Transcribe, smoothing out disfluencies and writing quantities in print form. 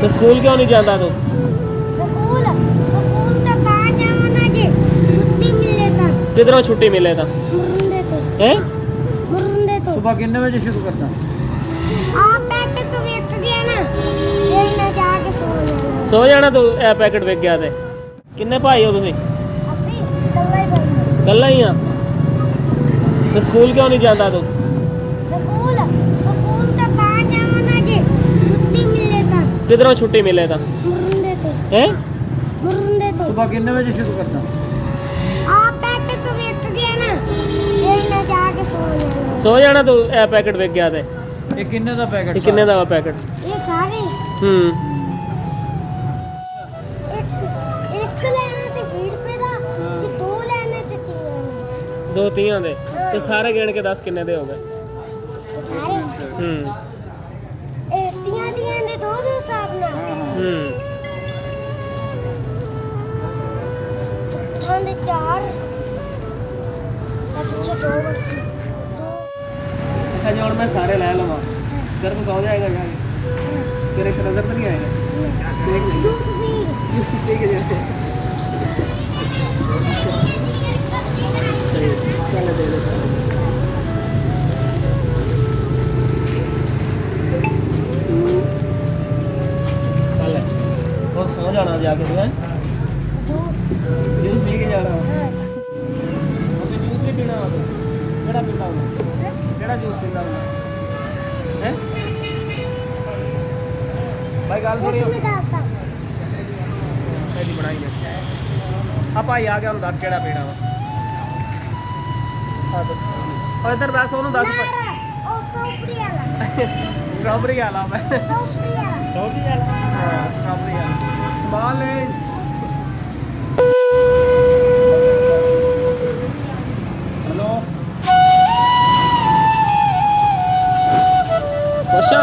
तो स्कूल क्यों नहीं जाता तू? स्कूल स्कूल तो कहाँ जाऊँ ना जी, छुट्टी मिले था किधरों छुट्टी मिले था? मुरुंदे तो हैं? मुरुंदे तो सुबह कितने बजे शुरू करता? आप पैसे को वेट दिया ना, फिर मैं जाके सो जाना। सो जाना तू ए पैकेट विक गया ते किन्ने भाई हो तुसी? ਅਸੀਂ ਕੱਲਾ ਹੀ ਬੰਦਾ कल्ला ही आ तो स्कूल क्यों नहीं जाता तू? स्कूल स्कूल तो कहाँ जाऊँ ना जी, छुट्टी मिले था किधरों छुट्टी मिले था? मुरुंदे तो हैं? मुरुंदे तो सुबह कितने बजे शुरू करता? आप पैसे को वेट दिया ना, फिर मैं जाके सो जाना। सो जाना तू ए पैकेट विक गया ते ये किन्ने दा पैकेट? ये किन्ने दा वा पैकेट? ये सारे एक एक लेना ते 20 रुपए ਦਾ ਜੇ ਦੋ ਲੈਣੇ ਤੇ 3 ਲੈਣੇ दो तीन दे ते सारे गिन के 10 किन्ने दे हो गए? ਸਾਰੇ ਇਹ ਤੀਆਂ ਦੇ ਦੋ ਦੋ ਹਿਸਾਬ ਨਾਲ ਹਾਂ ਦੇ 4 ਅੱਛਾ ਦੋ ਬਸ ਦੋ अच्छा जो मैं सारे ले लवा तेरे को सो जाएगा जाके तेरे को नजर तो नहीं आएगा देख ले जूस भी ठीक है जैसे सही चल दे दे चल और सो जाना जाके तू है जूस जूस पी के जाना हाँ मुझे जूस भी पीना हो केड़ा पीता हो केड़ा जूस पीता हो हैं भाई गाल सुनियो मैं दाता ਐਡੀ ਬਣਾਈ ਹੈ ਆ ਭਾਈ ਆ ਗਿਆ ਉਹਨੂੰ ਦੱਸ ਕਿਹੜਾ ਪੀਣਾ ਵਾ ਆ ਦੱਸ ਉਹ ਇੱਧਰ ਦੱਸ ਉਹਨੂੰ ਦੱਸ ਉਹ ਸਟ੍ਰਾਬੇਰੀ ਵਾਲਾ ਸਟ੍ਰਾਬੇਰੀ ਵਾਲਾ ਮੈਂ ਸਟ੍ਰਾਬੇਰੀ ਵਾਲਾ ਸਟ੍ਰਾਬੇਰੀ ਵਾਲਾ ਹਾਂ ਸਟ੍ਰਾਬੇਰੀ ਵਾਲਾ ਸਮਾਲ ਹੈ। ਹੈਲੋ ਅੱਛਾ